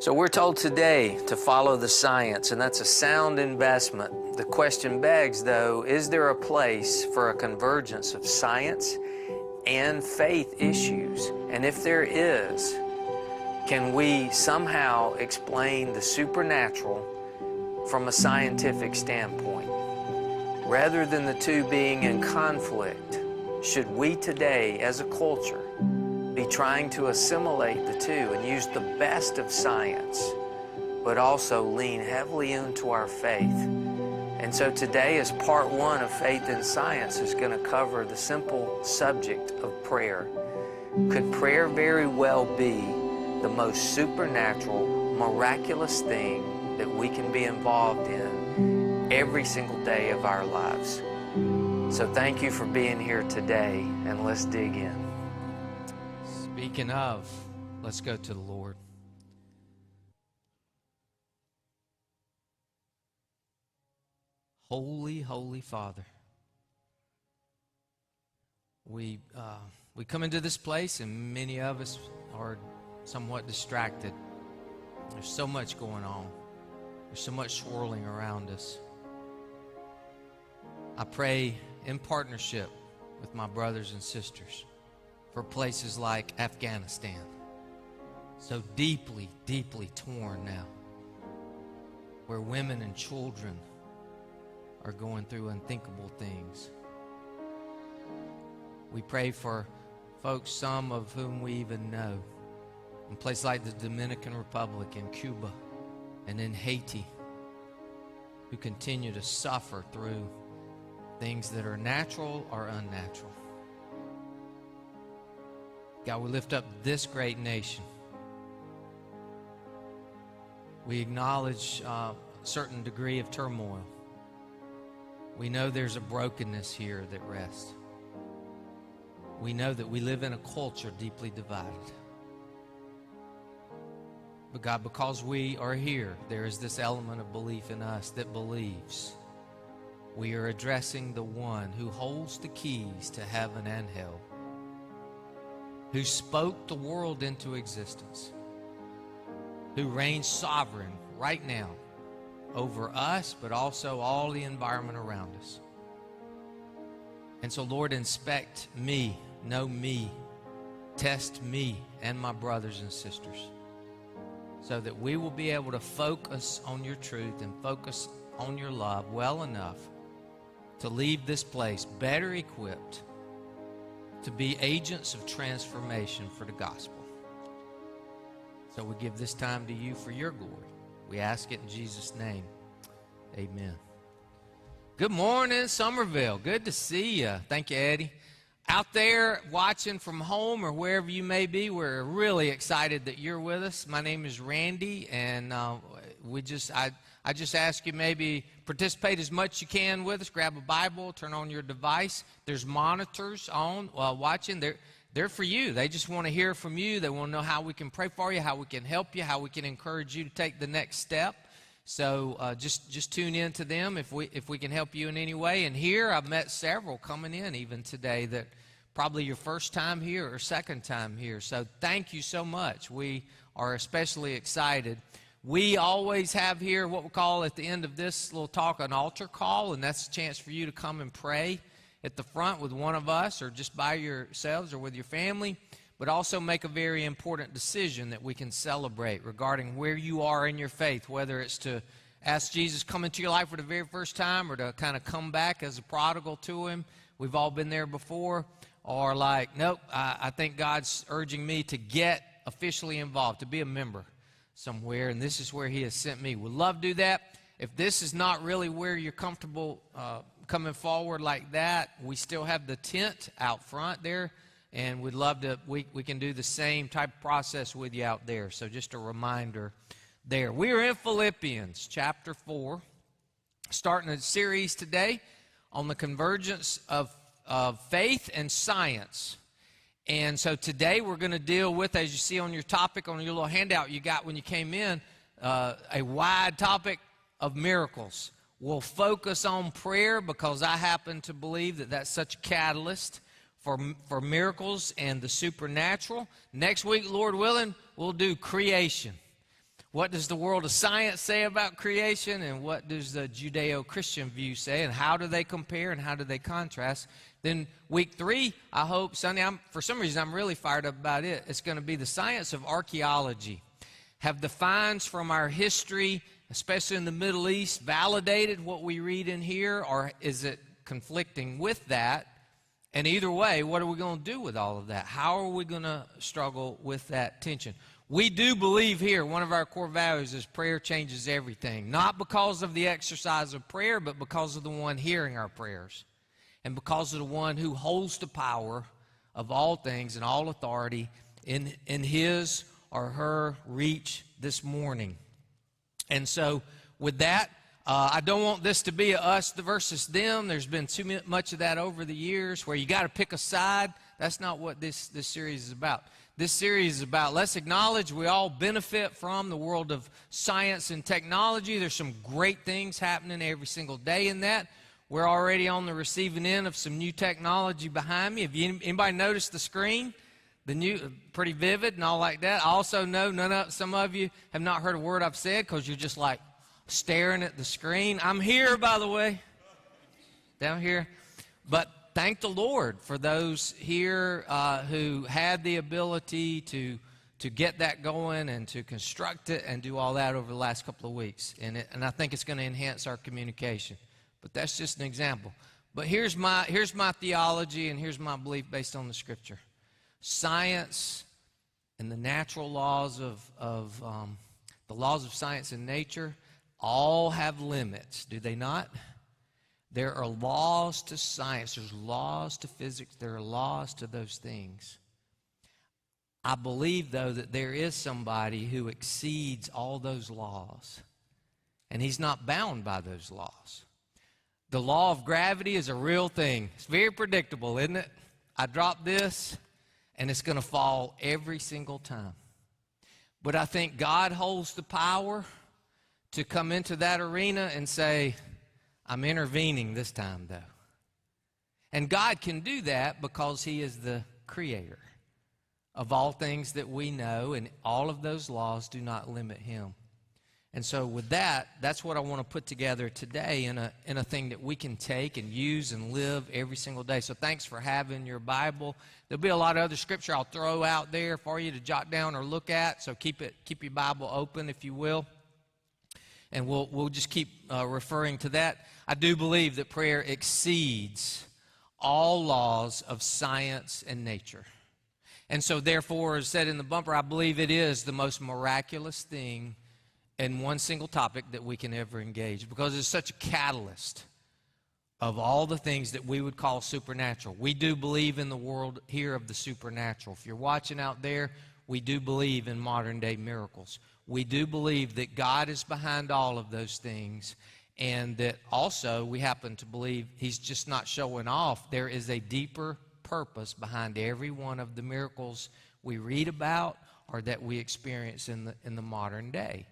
So we're told today to follow the science, and that's a sound investment. The question begs, though, is there a place for a convergence of science and faith issues? And if there is, can we somehow explain the supernatural from a scientific standpoint? Rather than the two being in conflict, should we today, as a culture, be trying to assimilate the two and use the best of science, but also lean heavily into our faith? And so today, as part one of Faith in Science, is going to cover the simple subject of prayer. Could prayer very well be the most supernatural, miraculous thing that we can be involved in every single day of our lives? So thank you for being here today, and let's dig in. Speaking of, let's go to the Lord. Holy, holy Father, we come into this place, and many of us are somewhat distracted. There's so much going on. There's so much swirling around us. I pray in partnership with my brothers and sisters for places like Afghanistan, so deeply, deeply torn now, where women and children are going through unthinkable things. We pray for folks, some of whom we even know, in places like the Dominican Republic and Cuba and in Haiti, who continue to suffer through things that are natural or unnatural. God, we lift up this great nation. We acknowledge a certain degree of turmoil. We know there's a brokenness here that rests. We know that we live in a culture deeply divided. But God, because we are here, there is this element of belief in us that believes we are addressing the one who holds the keys to heaven and hell, who spoke the world into existence, who reigns sovereign right now over us, but also all the environment around us. And so, Lord, inspect me, know me, test me and my brothers and sisters, so that we will be able to focus on your truth and focus on your love well enough to leave this place better equipped to be agents of transformation for the gospel. So we give this time to you for your glory. We ask it in Jesus' name. Amen. Good morning, Summerville. Good to see you. Thank you, Eddie. Out there watching from home or wherever you may be, we're really excited that you're with us. My name is Randy, and I just ask you maybe participate as much as you can with us. Grab a Bible, turn on your device. There's monitors on while watching. They're for you. They just want to hear from you. They want to know how we can pray for you, how we can help you, how we can encourage you to take the next step. So just tune in to them if we can help you in any way. And here I've met several coming in even today that probably your first time here or second time here. So thank you so much. We are especially excited. We always have here what we call at the end of this little talk an altar call, and that's a chance for you to come and pray at the front with one of us or just by yourselves or with your family, but also make a very important decision that we can celebrate regarding where you are in your faith, whether it's to ask Jesus come into your life for the very first time or to kind of come back as a prodigal to him. We've all been there before. Or like, nope, I think God's urging me to get officially involved, to be a member somewhere, and this is where he has sent me. We'd love to do that. If this is not really where you're comfortable coming forward like that, we still have the tent out front there, and we'd love to, we can do the same type of process with you out there. So just a reminder there. We are in Philippians chapter 4, starting a series today on the convergence of faith and science. And so today we're going to deal with, as you see on your topic, on your little handout you got when you came in, a wide topic of miracles. We'll focus on prayer because I happen to believe that that's such a catalyst for miracles and the supernatural. Next week, Lord willing, we'll do creation. What does the world of science say about creation, and what does the Judeo-Christian view say, and how do they compare and how do they contrast? Then week 3, I hope, Sunday, for some reason I'm really fired up about it. It's going to be the science of archaeology. Have the finds from our history, especially in the Middle East, validated what we read in here, or is it conflicting with that? And either way, what are we going to do with all of that? How are we going to struggle with that tension? We do believe here, one of our core values is prayer changes everything. Not because of the exercise of prayer, but because of the one hearing our prayers. And because of the one who holds the power of all things and all authority in his or her reach this morning. And so with that, I don't want this to be a us versus them. There's been too much of that over the years where you got to pick a side. That's not what this series is about. This series is about, let's acknowledge we all benefit from the world of science and technology. There's some great things happening every single day in that. We're already on the receiving end of some new technology behind me. Have anybody noticed the screen? The new, pretty vivid and all like that. I also know some of you have not heard a word I've said because you're just like staring at the screen. I'm here, by the way, down here. But thank the Lord for those here who had the ability to get that going and to construct it and do all that over the last couple of weeks. And I think it's going to enhance our communication. But that's just an example. But here's my theology and here's my belief based on the Scripture. Science and the natural laws of the laws of science and nature all have limits, do they not? There are laws to science, there's laws to physics, there are laws to those things. I believe, though, that there is somebody who exceeds all those laws, and he's not bound by those laws. The law of gravity is a real thing. It's very predictable, isn't it? I drop this, and it's going to fall every single time. But I think God holds the power to come into that arena and say, I'm intervening this time, though. And God can do that because he is the creator of all things that we know, and all of those laws do not limit him. And so with that, that's what I want to put together today in a thing that we can take and use and live every single day. So thanks for having your Bible. There'll be a lot of other scripture I'll throw out there for you to jot down or look at. So keep your Bible open, if you will. And we'll just keep referring to that. I do believe that prayer exceeds all laws of science and nature. And so therefore, as said in the bumper, I believe it is the most miraculous thing in one single topic that we can ever engage, because it's such a catalyst of all the things that we would call supernatural. We do believe in the world here of the supernatural. If you're watching out there, we do believe in modern day miracles. We do believe that God is behind all of those things, and that also we happen to believe he's just not showing off. There is a deeper purpose behind every one of the miracles we read about or that we experience in the modern day.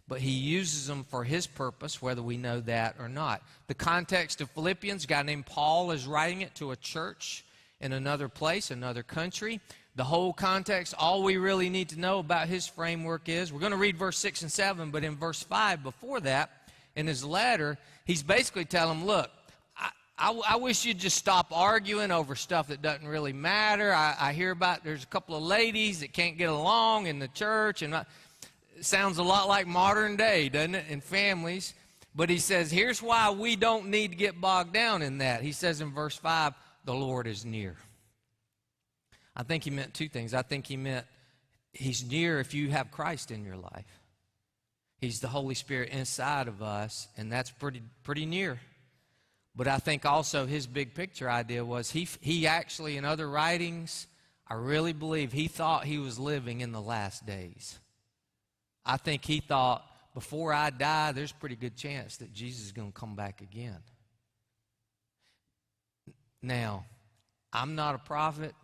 But he uses them for his purpose, whether we know that or not. The context of Philippians, a guy named Paul is writing it to a church in another place, another country. The whole context, all we really need to know about his framework is, we're going to read verse 6 and 7, but in verse 5 before that, in his letter, he's basically telling them, look, I wish you'd just stop arguing over stuff that doesn't really matter. I hear about there's a couple of ladies that can't get along in the church, and it sounds a lot like modern day, doesn't it, in families. But he says, here's why we don't need to get bogged down in that. He says in verse 5, the Lord is near. I think he meant two things. I think he meant he's near if you have Christ in your life. He's the Holy Spirit inside of us, and that's pretty near. But I think also his big picture idea was he actually, in other writings, I really believe he thought he was living in the last days. I think he thought, before I die, there's a pretty good chance that Jesus is going to come back again. Now, I'm not a prophet,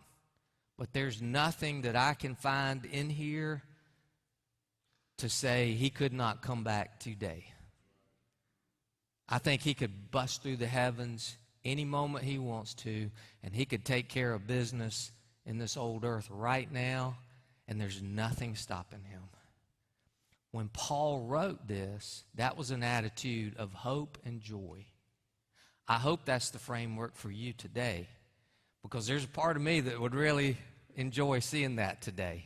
but there's nothing that I can find in here to say he could not come back today. I think he could bust through the heavens any moment he wants to, and he could take care of business in this old earth right now, and there's nothing stopping him. when Paul wrote this, that was an attitude of hope and joy. I hope that's the framework for you today, because there's a part of me that would really enjoy seeing that today.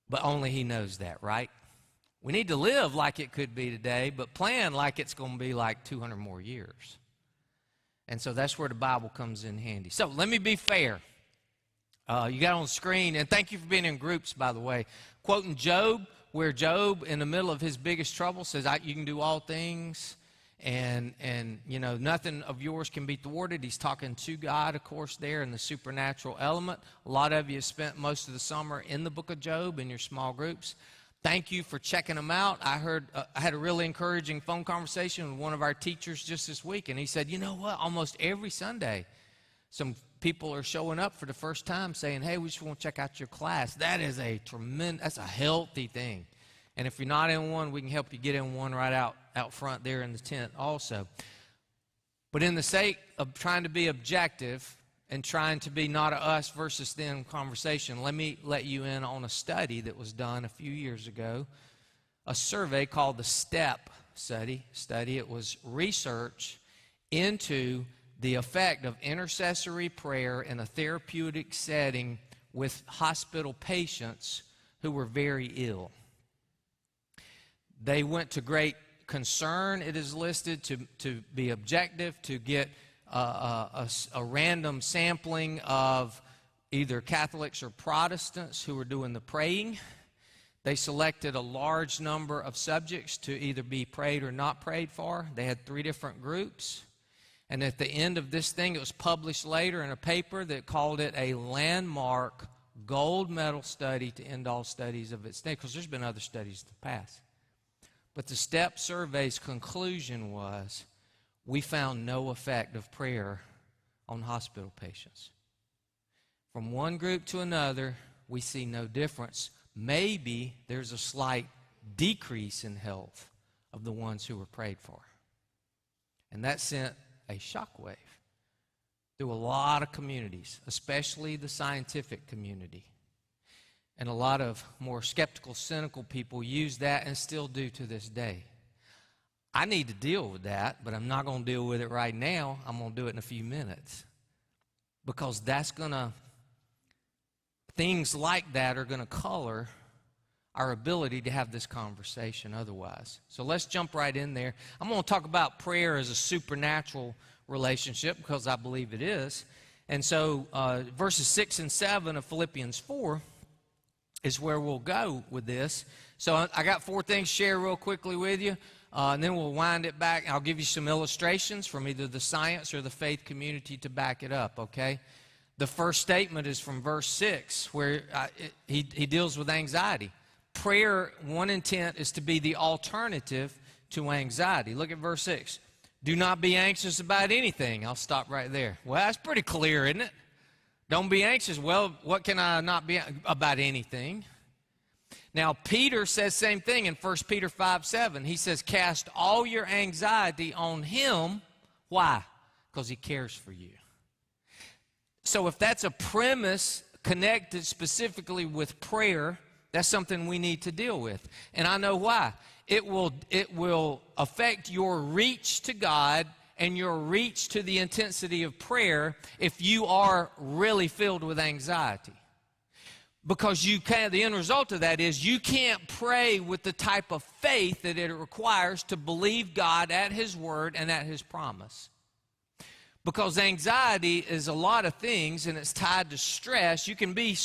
But only he knows that, right? We need to live like it could be today, but plan like it's going to be like 200 more years. And so that's where the Bible comes in handy. So let me be fair. You got on the screen, and thank you for being in groups, by the way. Quoting Job, where Job, in the middle of his biggest trouble, says, you can do all things, and you know, nothing of yours can be thwarted. He's talking to God, of course, there in the supernatural element. A lot of you have spent most of the summer in the book of Job in your small groups. Thank you for checking them out. I had a really encouraging phone conversation with one of our teachers just this week, and he said, you know what, almost every Sunday, some people are showing up for the first time saying, hey, we just want to check out your class. That is that's a healthy thing. And if you're not in one, we can help you get in one right out front there in the tent also. But in the sake of trying to be objective and trying to be not a us versus them conversation, let me let you in on a study that was done a few years ago, a survey called the STEP study. It was research into the effect of intercessory prayer in a therapeutic setting with hospital patients who were very ill. They went to great concern, it is listed, to be objective, to get a random sampling of either Catholics or Protestants who were doing the praying. They selected a large number of subjects to either be prayed or not prayed for. They had 3 different groups. And at the end of this thing, it was published later in a paper that called it a landmark gold medal study to end all studies of its day, because there's been other studies in the past. But the STEP survey's conclusion was, we found no effect of prayer on hospital patients. From one group to another, we see no difference. Maybe there's a slight decrease in health of the ones who were prayed for. And that sent a shockwave through a lot of communities, especially the scientific community. And a lot of more skeptical, cynical people use that and still do to this day. I need to deal with that, but I'm not going to deal with it right now. I'm going to do it in a few minutes. Because things like that are going to color our ability to have this conversation otherwise. So let's jump right in there. I'm going to talk about prayer as a supernatural relationship, because I believe it is. And so verses 6 and 7 of Philippians 4 is where we'll go with this. So I got 4 things to share real quickly with you, and then we'll wind it back. I'll give you some illustrations from either the science or the faith community to back it up, okay? The first statement is from verse 6, where he deals with anxiety. Prayer, one intent is to be the alternative to anxiety. Look at verse 6. Do not be anxious about anything. I'll stop right there. Well, that's pretty clear, isn't it? Don't be anxious. Well, what can I not be about anything? Now, Peter says the same thing in 1 Peter 5:7. He says, cast all your anxiety on him. Why? Because he cares for you. So if that's a premise connected specifically with prayer, that's something we need to deal with. And I know why. It will affect your reach to God and your reach to the intensity of prayer if you are really filled with anxiety. Because the end result of that is you can't pray with the type of faith that it requires to believe God at His word and at His promise. Because anxiety is a lot of things, and it's tied to stress. You can be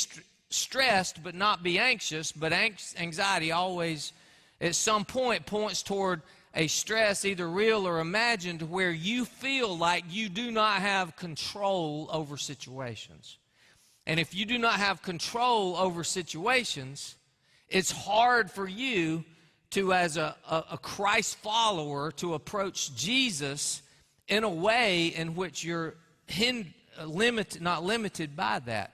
stressed but not be anxious, but anxiety always at some point points toward a stress, either real or imagined, where you feel like you do not have control over situations. And if you do not have control over situations, it's hard for you to, as a Christ follower, to approach Jesus in a way in which you're not limited by that.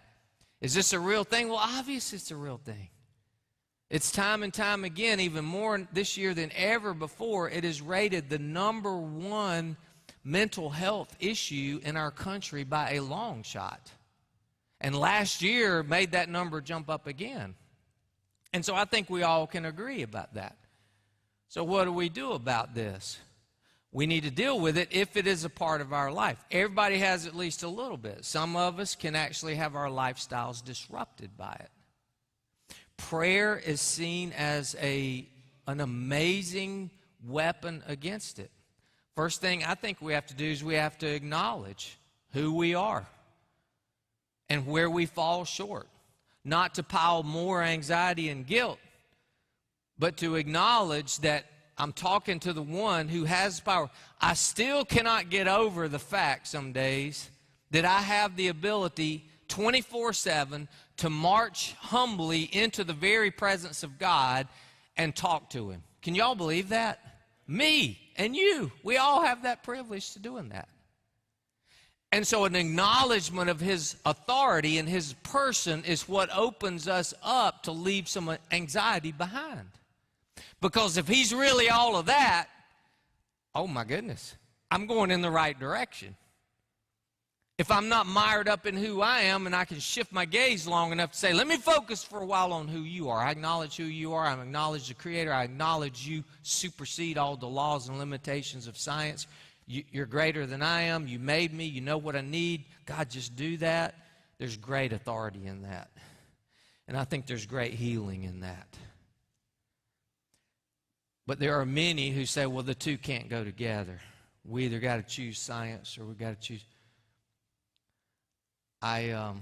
Is this a real thing? Well, obviously it's a real thing. It's time and time again, even more this year than ever before, it is rated the #1 mental health issue in our country by a long shot. And last year made that number jump up again. And so I think we all can agree about that. So what do we do about this? We need to deal with it if it is a part of our life. Everybody has at least a little bit. Some of us can actually have our lifestyles disrupted by it. Prayer is seen as an amazing weapon against it. First thing I think we have to do is we have to acknowledge who we are and where we fall short. Not to pile more anxiety and guilt, but to acknowledge that I'm talking to the one who has power. I still cannot get over the fact some days that I have the ability 24/7 to march humbly into the very presence of God and talk to him. Can y'all believe that? Me and you, we all have that privilege to doing that. And so an acknowledgement of his authority and his person is what opens us up to leave some anxiety behind. Because if he's really all of that, oh my goodness, I'm going in the right direction. If I'm not mired up in who I am and I can shift my gaze long enough to say, let me focus for a while on who you are. I acknowledge who you are. I acknowledge the Creator. I acknowledge you supersede all the laws and limitations of science. You're greater than I am. You made me. You know what I need. God, just do that. There's great authority in that. And I think there's great healing in that. But there are many who say, well, the two can't go together. We either got to choose science or we got to choose. I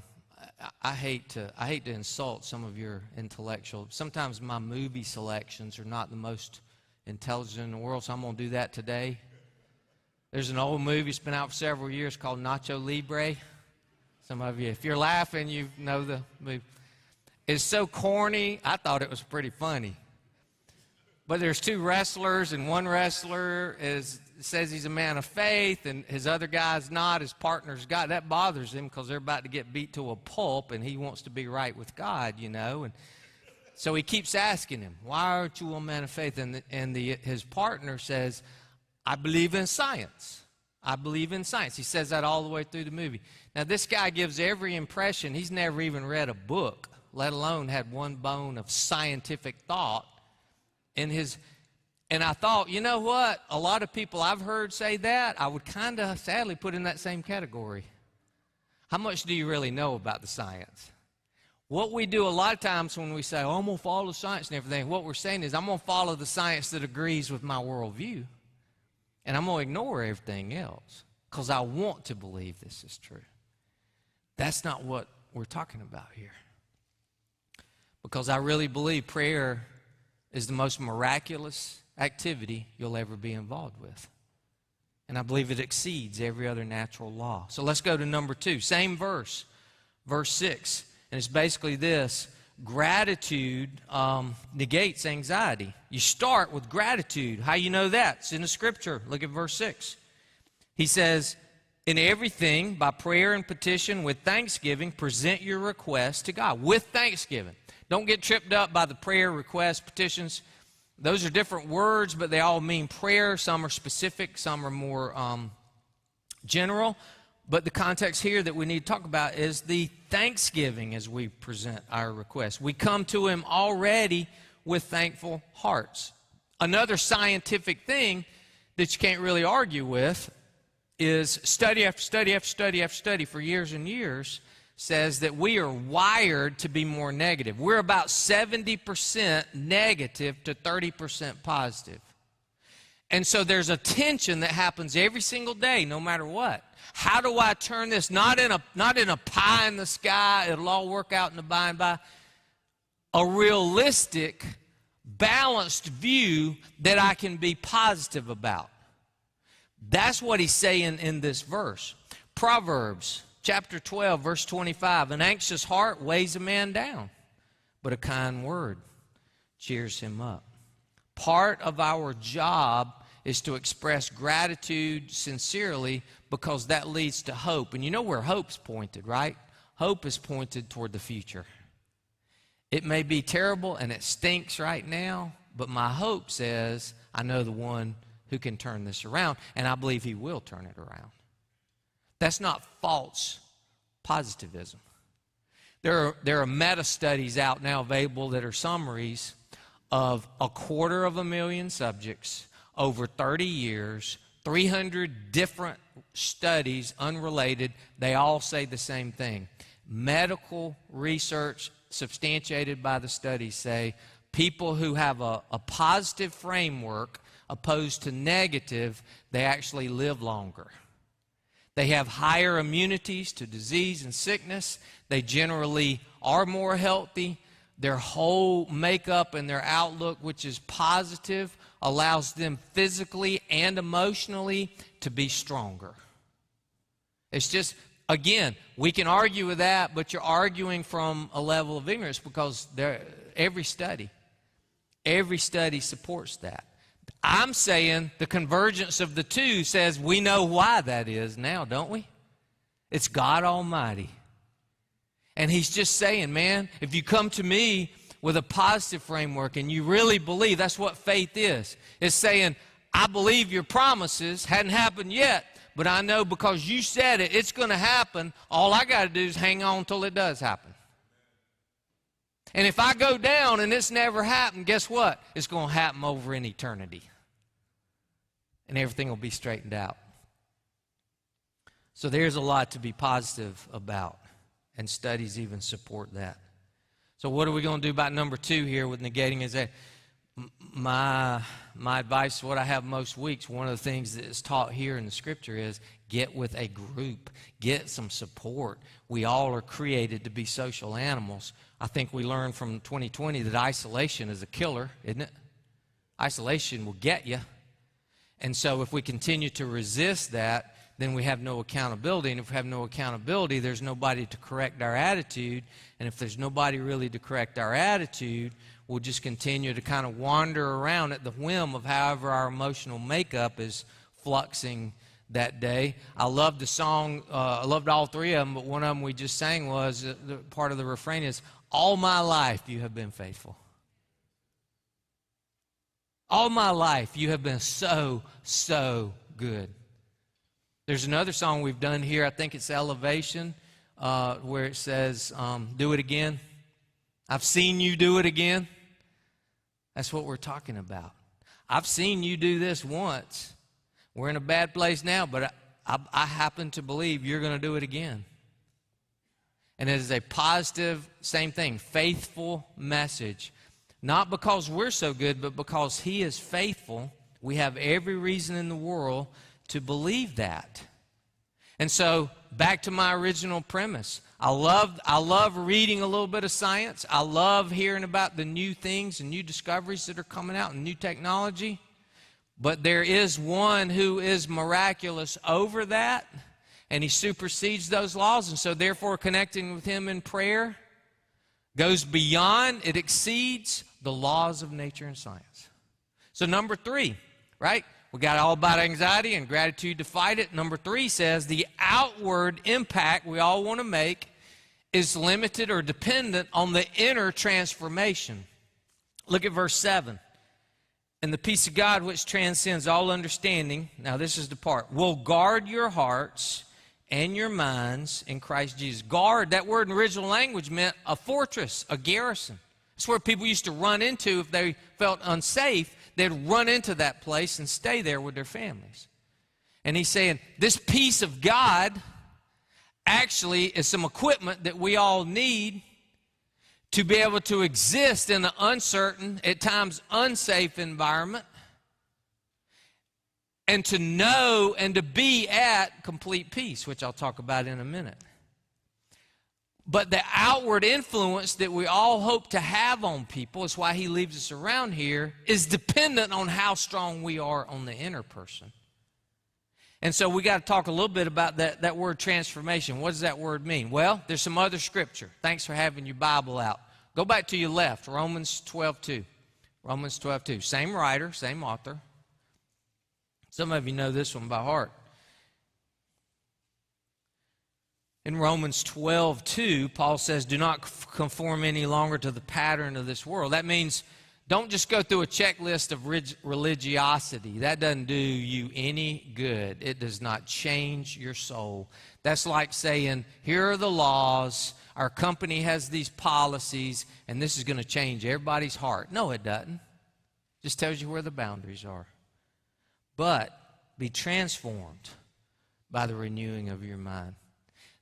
hate to insult some of your intellectual. Sometimes my movie selections are not the most intelligent in the world, so I'm going to do that today. There's an old movie that's been out for several years called Nacho Libre. Some of you, if you're laughing, you know the movie. It's so corny, I thought it was pretty funny. But there's two wrestlers, and one wrestler says he's a man of faith, and his other guy's not, his partner's God. That bothers him because they're about to get beat to a pulp, and he wants to be right with God, you know. And so he keeps asking him, why aren't you a man of faith? And his partner says, I believe in science. I believe in science. He says that all the way through the movie. Now, this guy gives every impression he's never even read a book, let alone had one bone of scientific thought in his. And I thought, you know what? A lot of people I've heard say that, I would kind of sadly put in that same category. How much do you really know about the science? What we do a lot of times when we say, oh, I'm going to follow science and everything, what we're saying is, I'm going to follow the science that agrees with my worldview. And I'm going to ignore everything else because I want to believe this is true. That's not what we're talking about here. Because I really believe prayer is the most miraculous activity you'll ever be involved with. And I believe it exceeds every other natural law. So let's go to number 2. Same verse, verse 6. And it's basically this. Gratitude negates anxiety. You start with gratitude. How you know that? It's in the scripture. Look at verse 6. He says, in everything, by prayer and petition, with thanksgiving, present your requests to God. With thanksgiving. Don't get tripped up by the prayer, requests, petitions. Those are different words, but they all mean prayer. Some are specific, some are more general. But the context here that we need to talk about is the thanksgiving as we present our requests. We come to Him already with thankful hearts. Another scientific thing that you can't really argue with is study after study after study after study for years and years says that we are wired to be more negative. We're about 70% negative to 30% positive. And so there's a tension that happens every single day, no matter what. How do I turn this? Not in a pie in the sky, it'll all work out in the by and by. A realistic, balanced view that I can be positive about. That's what he's saying in this verse. Proverbs chapter 12, verse 25. An anxious heart weighs a man down, but a kind word cheers him up. Part of our job is to express gratitude sincerely because that leads to hope. And you know where hope's pointed, right? Hope is pointed toward the future. It may be terrible and it stinks right now, but my hope says I know the one who can turn this around, and I believe He will turn it around. That's not false positivism. There are meta-studies out now available that are summaries of 250,000 subjects over 30 years, 300 different studies, unrelated. They all say the same thing. Medical research substantiated by the studies say people who have a positive framework opposed to negative, they actually live longer. They have higher immunities to disease and sickness. They generally are more healthy. Their whole makeup and their outlook, which is positive, allows them physically and emotionally to be stronger. It's just, again, we can argue with that, but you're arguing from a level of ignorance because every study supports that. I'm saying the convergence of the two says we know why that is now, don't we? It's God Almighty. And He's just saying, man, if you come to me with a positive framework and you really believe, that's what faith is. It's saying, I believe your promises, hadn't happened yet, but I know because you said it, it's going to happen. All I got to do is hang on till it does happen. And if I go down and it's never happened, guess what? It's going to happen over in eternity. And everything will be straightened out. So there's a lot to be positive about. And studies even support that. So what are we going to do about number 2 here with negating? Is that my advice, what I have most weeks, one of the things that is taught here in the Scripture is get with a group. Get some support. We all are created to be social animals. I think we learned from 2020 that isolation is a killer, isn't it? Isolation will get you. And so if we continue to resist that, then we have no accountability. And if we have no accountability, there's nobody to correct our attitude. And if there's nobody really to correct our attitude, we'll just continue to kind of wander around at the whim of however our emotional makeup is fluxing that day. I loved the song, I loved all 3 of them, but one of them we just sang was, part of the refrain is, all my life you have been faithful. All my life you have been so, so good. There's another song we've done here, I think it's Elevation, where it says, do it again. I've seen you do it again. That's what we're talking about. I've seen you do this once. We're in a bad place now, but I happen to believe you're going to do it again. And it is a positive, same thing, faithful message. Not because we're so good, but because He is faithful. We have every reason in the world to believe that. And so, back to my original premise. I love reading a little bit of science. I love hearing about the new things and new discoveries that are coming out and new technology. But there is one who is miraculous over that, and He supersedes those laws. And so, therefore, connecting with Him in prayer goes beyond, it exceeds the laws of nature and science. So, number 3, right? We got all about anxiety and gratitude to fight it. Number 3 says the outward impact we all want to make is limited or dependent on the inner transformation. Look at verse 7. And the peace of God which transcends all understanding, now this is the part, will guard your hearts and your minds in Christ Jesus. Guard, that word in original language meant a fortress, a garrison. It's where people used to run into if they felt unsafe. They'd run into that place and stay there with their families. And he's saying this peace of God actually is some equipment that we all need to be able to exist in an uncertain, at times unsafe environment, and to know and to be at complete peace, which I'll talk about in a minute. But the outward influence that we all hope to have on people, is why he leaves us around here, is dependent on how strong we are on the inner person. And so we got to talk a little bit about that word transformation. What does that word mean? Well, there's some other scripture. Thanks for having your Bible out. Go back to your left, Romans 12:2. Romans 12:2. Same writer, same author. Some of you know this one by heart. In Romans 12:2, Paul says, do not conform any longer to the pattern of this world. That means Don't just go through a checklist of religiosity. That doesn't do you any good. It does not change your soul. That's like saying, here are the laws, our company has these policies, and this is going to change everybody's heart. No, it doesn't. It just tells you where the boundaries are. But be transformed by the renewing of your mind.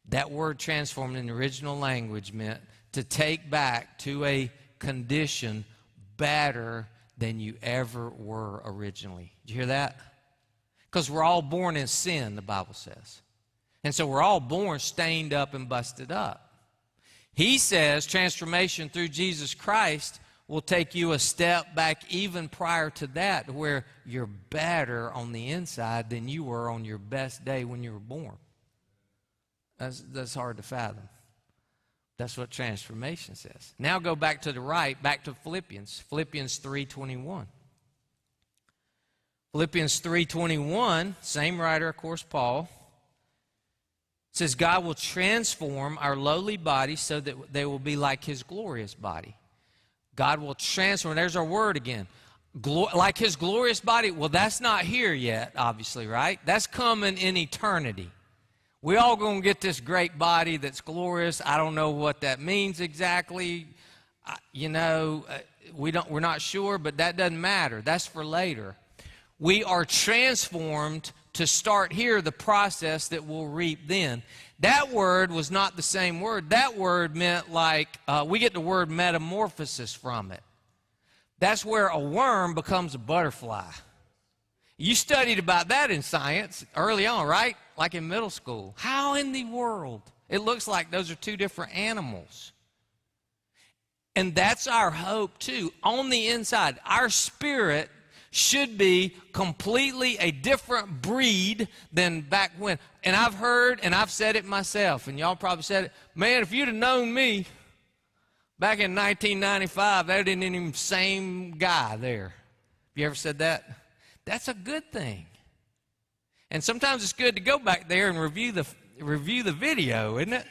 That word transformed in the original language meant to take back to a condition better than you ever were originally. Did you hear that? Because we're all born in sin, the Bible says. And so we're all born stained up and busted up. He says transformation through Jesus Christ will take you a step back even prior to that, where you're better on the inside than you were on your best day when you were born. That's hard to fathom. That's what transformation says. Now go back to the right, back to Philippians. Philippians 3:21. Philippians 3:21, same writer, of course, Paul, says God will transform our lowly bodies so that they will be like his glorious body. God will transform. There's our word again. Like his glorious body. Well, that's not here yet, obviously, right? That's coming in eternity. We all going to get this great body that's glorious. I don't know what that means exactly. We're not sure, but that doesn't matter. That's for later. We are transformed to start here the process that we'll reap then. That word was not the same word. That word meant we get the word metamorphosis from it. That's where a worm becomes a butterfly. You studied about that in science early on, right? Like in middle school. How in the world? It looks like those are two different animals. And that's our hope too. On the inside, our spirit should be completely a different breed than back when. And I've heard, and I've said it myself, and y'all probably said it, man, if you'd have known me back in 1995, that isn't even the same guy there. Have you ever said that? That's a good thing. And sometimes it's good to go back there and review the video, isn't it?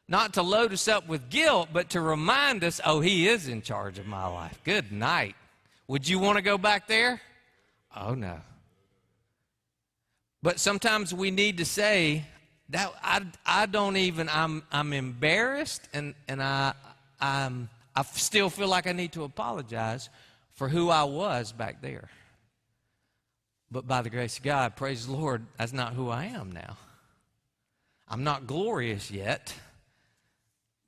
Not to load us up with guilt, but to remind us, oh, he is in charge of my life. Good night. Would you want to go back there? Oh, no. But sometimes we need to say that I don't even, I'm embarrassed, and I still feel like I need to apologize for who I was back there. But by the grace of God, praise the Lord, that's not who I am now. I'm not glorious yet,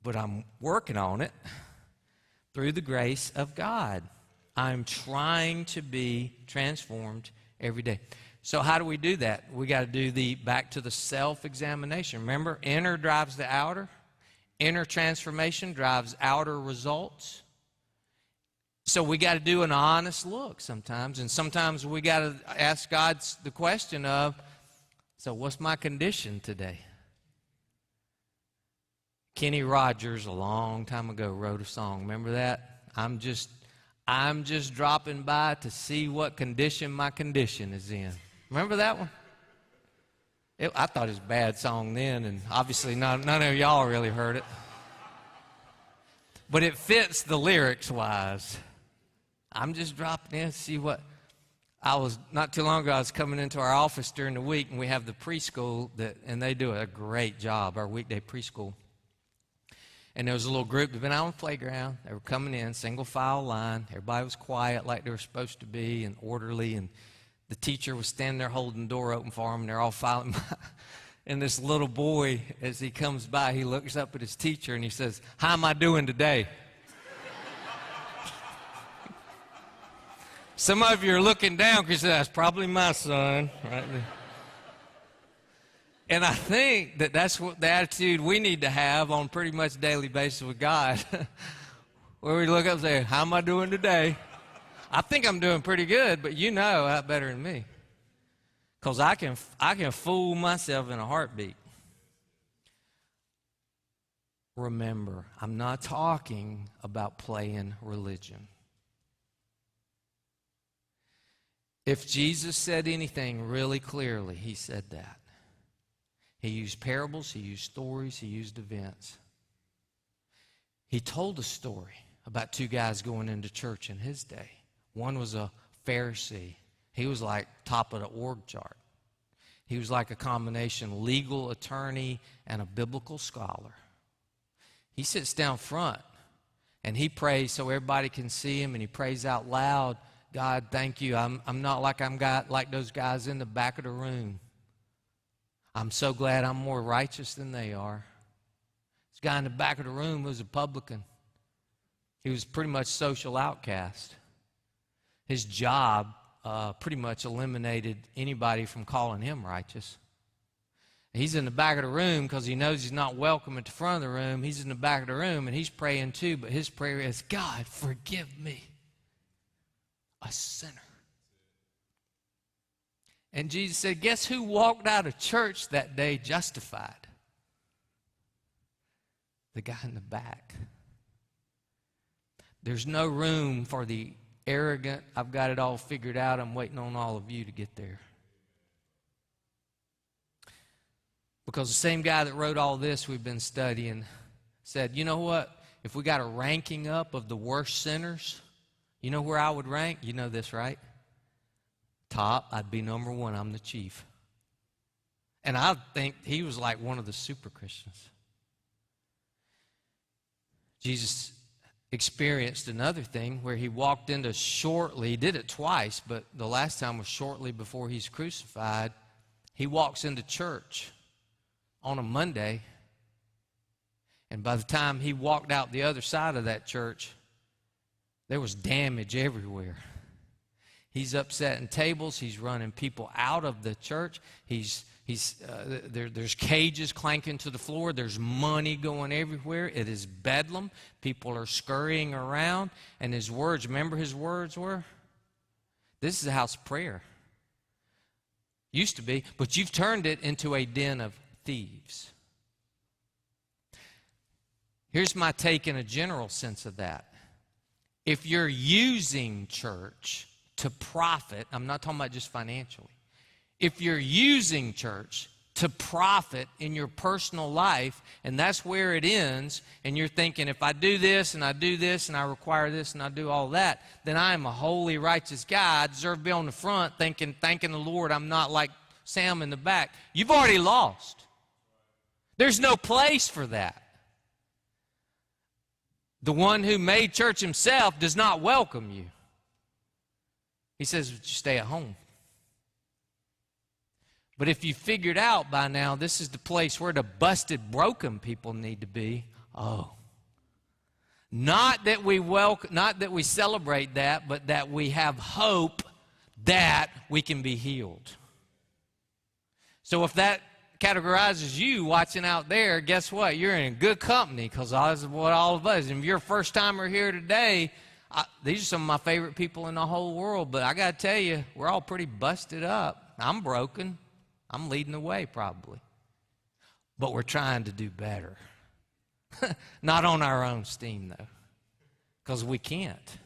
but I'm working on it through the grace of God. I'm trying to be transformed every day. So how do we do that? We got to do back to the self-examination. Remember, inner drives the outer. Inner transformation drives outer results. So we got to do an honest look sometimes. And sometimes we got to ask God the question of, so what's my condition today? Kenny Rogers, a long time ago, wrote a song. Remember that? I'm just dropping by to see what condition my condition is in. Remember that one? I thought it was a bad song then, and obviously none of y'all really heard it. But it fits the lyrics-wise. I'm just dropping in to see what... Not too long ago, I was coming into our office during the week, and we have the preschool, and they do a great job, our weekday preschool. And there was a little group that had been out on the playground. They were coming in, single file line. Everybody was quiet like they were supposed to be and orderly. And the teacher was standing there holding the door open for them, and they're all filing by. And this little boy, as he comes by, he looks up at his teacher and he says, "How am I doing today?" Some of you are looking down because that's probably my son right there. And I think that's what the attitude we need to have on pretty much a daily basis with God. Where we look up and say, how am I doing today? I think I'm doing pretty good, but you know that better than me. Because I can fool myself in a heartbeat. Remember, I'm not talking about playing religion. If Jesus said anything really clearly, he said that. He used parables, he used stories, he used events. He told a story about two guys going into church in his day. One was a Pharisee. He was like top of the org chart. He was like a combination legal attorney and a biblical scholar. He sits down front and he prays so everybody can see him, and he prays out loud, God, thank you. I'm not like like those guys in the back of the room. I'm so glad I'm more righteous than they are. This guy in the back of the room was a publican. He was pretty much social outcast. His job pretty much eliminated anybody from calling him righteous. He's in the back of the room because he knows he's not welcome at the front of the room. He's in the back of the room and he's praying too, but his prayer is, God, forgive me, a sinner. And Jesus said, guess who walked out of church that day justified? The guy in the back. There's no room for the arrogant, I've got it all figured out, I'm waiting on all of you to get there. Because the same guy that wrote all this we've been studying said, you know what? If we got a ranking up of the worst sinners, you know where I would rank? You know this, right? Top, I'd be number one. I'm the chief. And I think he was like one of the super Christians. Jesus experienced another thing where he walked into shortly, he did it twice, but the last time was shortly before he's crucified. He walks into church on a Monday, and by the time he walked out the other side of that church, there was damage everywhere. He's upsetting tables. He's running people out of the church. There's cages clanking to the floor. There's money going everywhere. It is bedlam. People are scurrying around. And his words, remember his words were? This is a house of prayer. Used to be, but you've turned it into a den of thieves. Here's my take in a general sense of that. If you're using church to profit, I'm not talking about just financially. If you're using church to profit in your personal life, and that's where it ends, and you're thinking, if I do this, and I do this, and I require this, and I do all that, then I am a holy, righteous guy. I deserve to be on the front thanking the Lord I'm not like Sam in the back. You've already lost. There's no place for that. The one who made church himself does not welcome you. He says, stay at home. But if you figured out by now this is the place where the busted, broken people need to be, not that we celebrate that, but that we have hope that we can be healed. So if that categorizes you watching out there, guess what? You're in good company, because that's what all of us. And if you're a first timer here today, these are some of my favorite people in the whole world, but I got to tell you, we're all pretty busted up. I'm broken. I'm leading the way probably. But we're trying to do better. Not on our own steam, though, because we can't.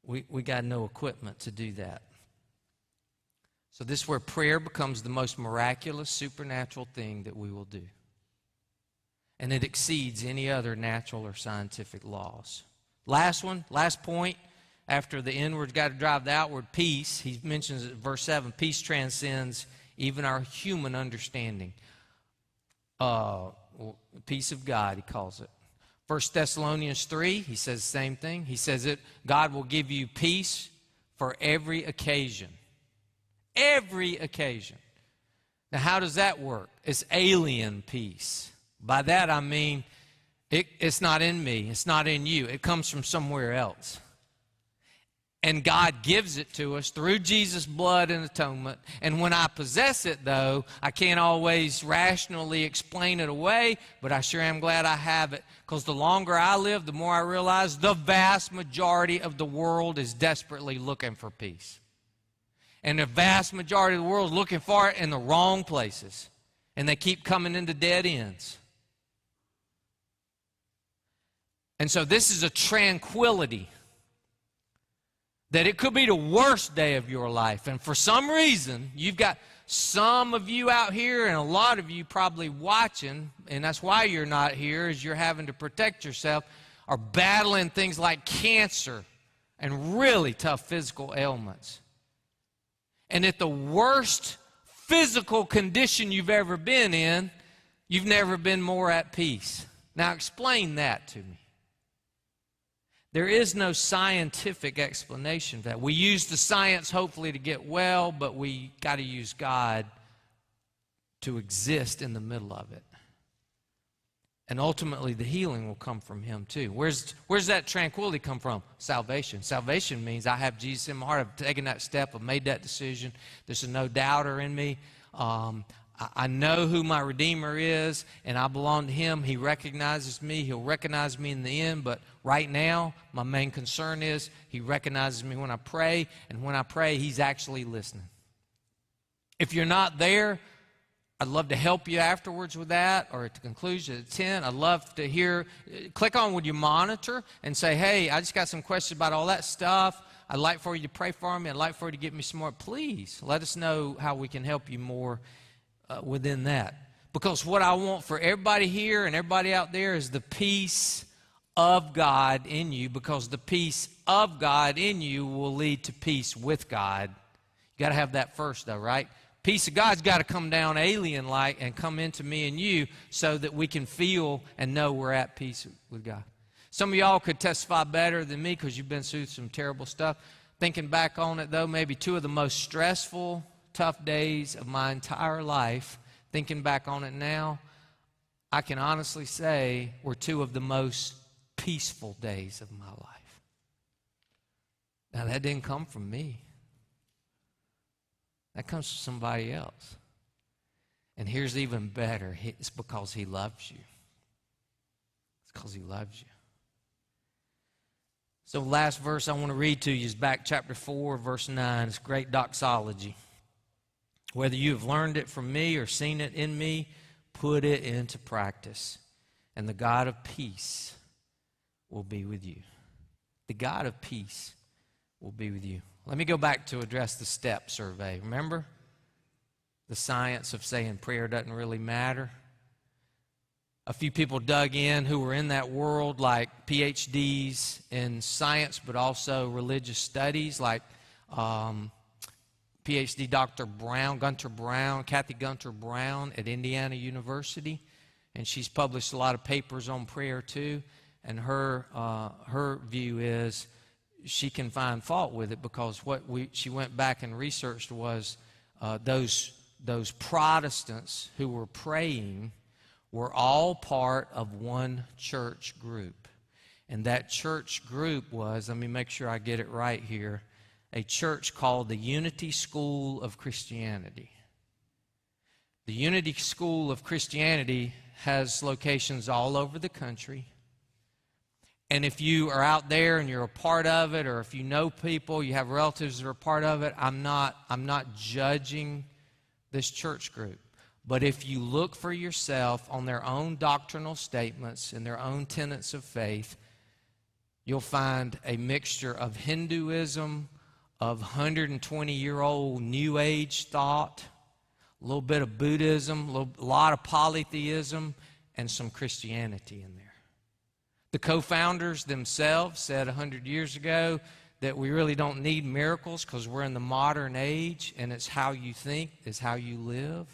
We got no equipment to do that. So this is where prayer becomes the most miraculous, supernatural thing that we will do. And it exceeds any other natural or scientific laws. Last point, after the inward's got to drive the outward, peace. He mentions it in verse 7, peace transcends even our human understanding. Peace of God, he calls it. 1 Thessalonians 3, he says the same thing. He says that God will give you peace for every occasion. Every occasion. Now, how does that work? It's alien peace. By that I mean it's not in me. It's not in you. It comes from somewhere else. And God gives it to us through Jesus' blood and atonement. And when I possess it, though, I can't always rationally explain it away, but I sure am glad I have it. Because the longer I live, the more I realize the vast majority of the world is desperately looking for peace. And the vast majority of the world is looking for it in the wrong places. And they keep coming into dead ends. And so this is a tranquility that it could be the worst day of your life. And for some reason, you've got some of you out here and a lot of you probably watching, and that's why you're not here, is you're having to protect yourself. are battling things like cancer and really tough physical ailments. And at the worst physical condition you've ever been in, you've never been more at peace. Now explain that to me. There is no scientific explanation for that. We use the science hopefully to get well, but we got to use God to exist in the middle of it. And ultimately the healing will come from Him too. Where's that tranquility come from? Salvation. Salvation means I have Jesus in my heart. I've taken that step. I've made that decision. There's a no doubter in me. I know who my Redeemer is, and I belong to Him. He recognizes me. He'll recognize me in the end, but right now, my main concern is He recognizes me when I pray, and when I pray, He's actually listening. If you're not there, I'd love to help you afterwards with that, or at the conclusion at 10. I'd love to hear, click on with your monitor and say, hey, I just got some questions about all that stuff. I'd like for you to pray for me. I'd like for you to get me some more. Please, let us know how we can help you more within that. Because what I want for everybody here and everybody out there is the peace of God in you, because the peace of God in you will lead to peace with God. You got to have that first though, right? Peace of God's got to come down alien-like and come into me and you so that we can feel and know we're at peace with God. Some of y'all could testify better than me because you've been through some terrible stuff. Thinking back on it though, maybe two of the most stressful, tough days of my entire life, thinking back on it now, I can honestly say were two of the most peaceful days of my life. Now that didn't come from me. That comes from somebody else. And here's even better. It's because He loves you. It's because He loves you. So last verse I want to read to you is back chapter 4, verse 9. It's great doxology. Whether you have learned it from me or seen it in me, put it into practice, and the God of peace will be with you. The God of peace will be with you. Let me go back to address the STEP survey. Remember? The science of saying prayer doesn't really matter. A few people dug in who were in that world, like PhDs in science, but also religious studies, like PhD Dr. Kathy Gunter Brown at Indiana University. And she's published a lot of papers on prayer too. And her view is she can find fault with it because she went back and researched was those Protestants who were praying were all part of one church group. And that church group was, let me make sure I get it right here, a church called the Unity School of Christianity. The Unity School of Christianity has locations all over the country. And if you are out there and you're a part of it, or if you know people, you have relatives that are a part of it, I'm not judging this church group. But if you look for yourself on their own doctrinal statements and their own tenets of faith, you'll find a mixture of Hinduism, of 120-year-old New Age thought, a little bit of Buddhism, a lot of polytheism, and some Christianity in there. The co-founders themselves said 100 years ago that we really don't need miracles because we're in the modern age, and it's how you think, it's how you live.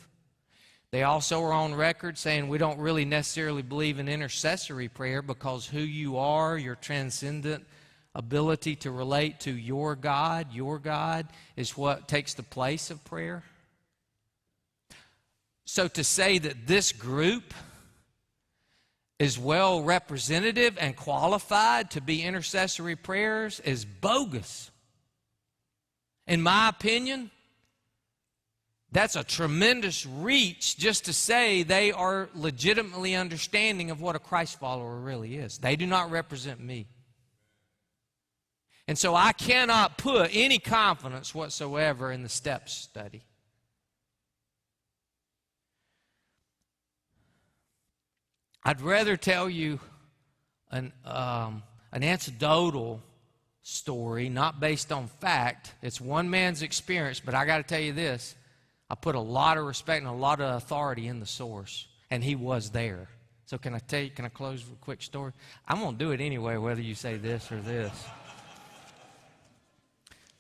They also are on record saying we don't really necessarily believe in intercessory prayer because who you are, your transcendent ability to relate to your God is what takes the place of prayer. So to say that this group is well representative and qualified to be intercessory prayers is bogus. In my opinion, that's a tremendous reach just to say they are legitimately understanding of what a Christ follower really is. They do not represent me. And so I cannot put any confidence whatsoever in the STEP study. I'd rather tell you an anecdotal story, not based on fact. It's one man's experience, but I got to tell you this. I put a lot of respect and a lot of authority in the source, and he was there. So can I close with a quick story? I'm going to do it anyway, whether you say this or this.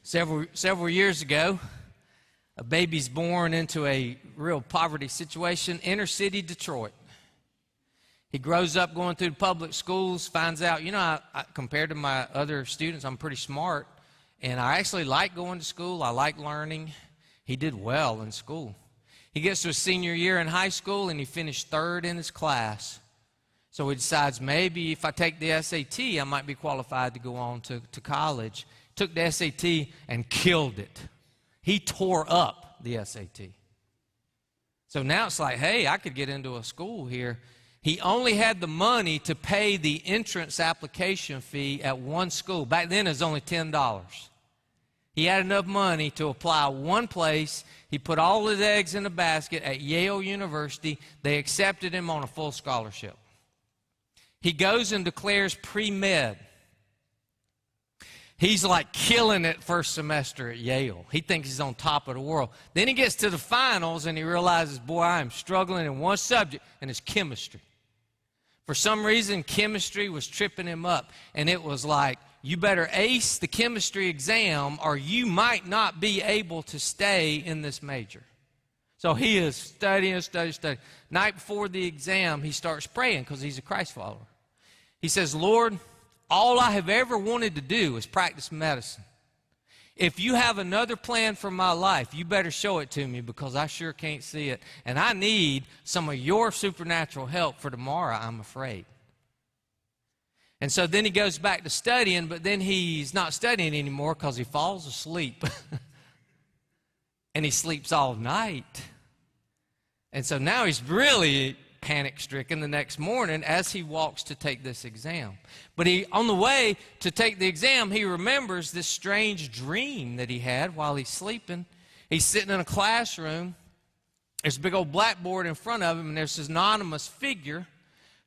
Several years ago, a baby's born into a real poverty situation, inner city Detroit. He grows up going through the public schools, finds out, I compared to my other students, I'm pretty smart, and I actually like going to school. I like learning. He did well in school. He gets to his senior year in high school, and he finished third in his class. So he decides, maybe if I take the SAT, I might be qualified to go on to college. Took the SAT and killed it. He tore up the SAT. So now it's like, hey, I could get into a school here. He only had the money to pay the entrance application fee at one school. Back then it was only $10. He had enough money to apply one place. He put all his eggs in a basket at Yale University. They accepted him on a full scholarship. He goes and declares pre-med. He's like killing it first semester at Yale. He thinks he's on top of the world. Then he gets to the finals and he realizes, boy, I am struggling in one subject, and it's chemistry. For some reason, chemistry was tripping him up, and it was like, you better ace the chemistry exam or you might not be able to stay in this major. So he is studying. Night before the exam, he starts praying because he's a Christ follower. He says, Lord, all I have ever wanted to do is practice medicine. If you have another plan for my life, you better show it to me because I sure can't see it. And I need some of your supernatural help for tomorrow, I'm afraid. And so then he goes back to studying, but then he's not studying anymore because he falls asleep. And he sleeps all night. And so now he's really panic-stricken the next morning as he walks to take this exam. But on the way to take the exam, he remembers this strange dream that he had while he's sleeping. He's sitting in a classroom. There's a big old blackboard in front of him, and there's this anonymous figure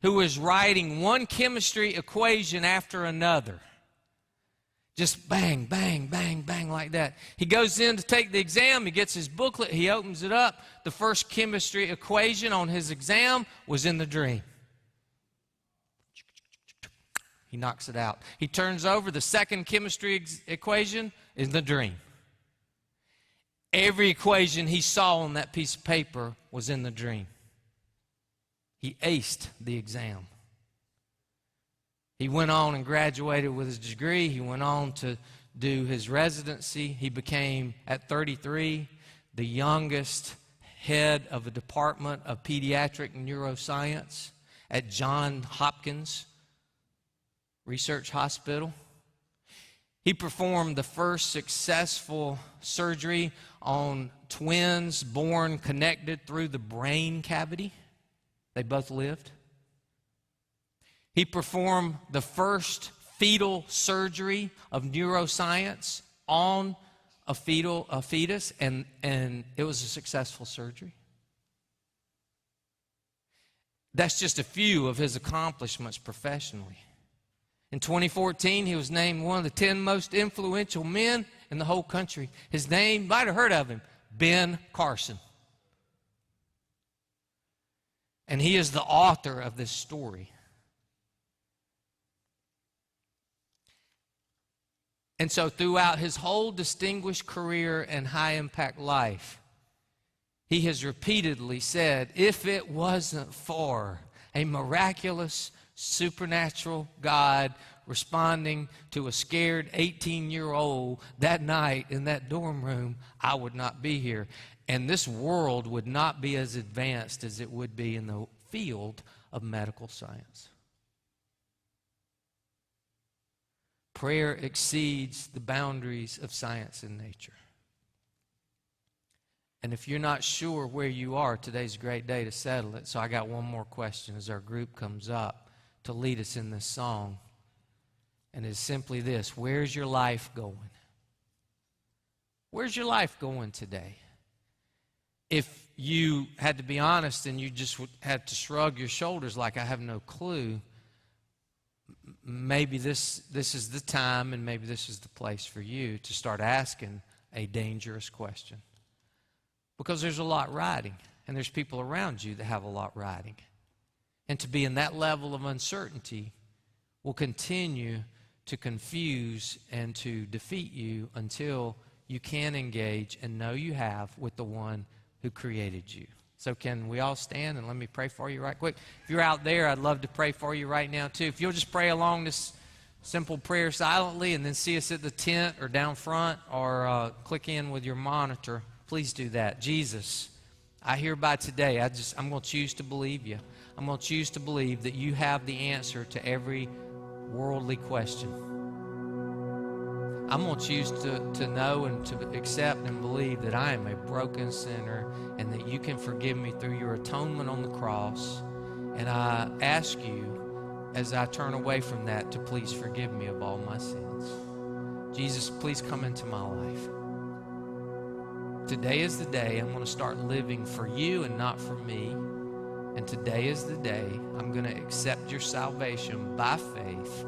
who is writing one chemistry equation after another. Just bang, bang, bang, bang like that. He goes in to take the exam. He gets his booklet. He opens it up. The first chemistry equation on his exam was in the dream. He knocks it out. He turns over. The second chemistry equation is the dream. Every equation he saw on that piece of paper was in the dream. He aced the exam. He went on and graduated with his degree. He went on to do his residency. He became, at 33, the youngest head of a department of pediatric neuroscience at Johns Hopkins Research Hospital. He performed the first successful surgery on twins born connected through the brain cavity. They both lived. He performed the first fetal surgery of neuroscience on a fetus, and it was a successful surgery. That's just a few of his accomplishments professionally. In 2014, he was named one of the 10 most influential men in the whole country. His name, you might have heard of him, Ben Carson. And he is the author of this story. And so throughout his whole distinguished career and high-impact life, he has repeatedly said, if it wasn't for a miraculous, supernatural God responding to a scared 18-year-old that night in that dorm room, I would not be here. And this world would not be as advanced as it would be in the field of medical science. Prayer exceeds the boundaries of science and nature. And if you're not sure where you are, today's a great day to settle it. So I got one more question as our group comes up to lead us in this song. And it's simply this: where's your life going? Where's your life going today? If you had to be honest and you just had to shrug your shoulders like I have no clue, maybe this is the time and maybe this is the place for you to start asking a dangerous question. Because there's a lot riding, and there's people around you that have a lot riding. and to be in that level of uncertainty will continue to confuse and to defeat you until you can engage and know you have with the one who created you. So can we all stand and let me pray for you right quick? If you're out there, I'd love to pray for you right now too. If you'll just pray along this simple prayer silently and then see us at the tent or down front or click in with your monitor, please do that. Jesus, I hereby today, I'm going to choose to believe you. I'm going to choose to believe that you have the answer to every worldly question. I'm going to choose to know and to accept and believe that I am a broken sinner and that you can forgive me through your atonement on the cross. And I ask you, as I turn away from that, to please forgive me of all my sins. Jesus, please come into my life. Today is the day I'm going to start living for you and not for me. And today is the day I'm going to accept your salvation by faith.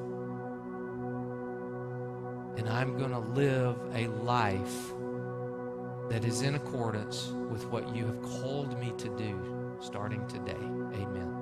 And I'm going to live a life that is in accordance with what you have called me to do starting today. Amen.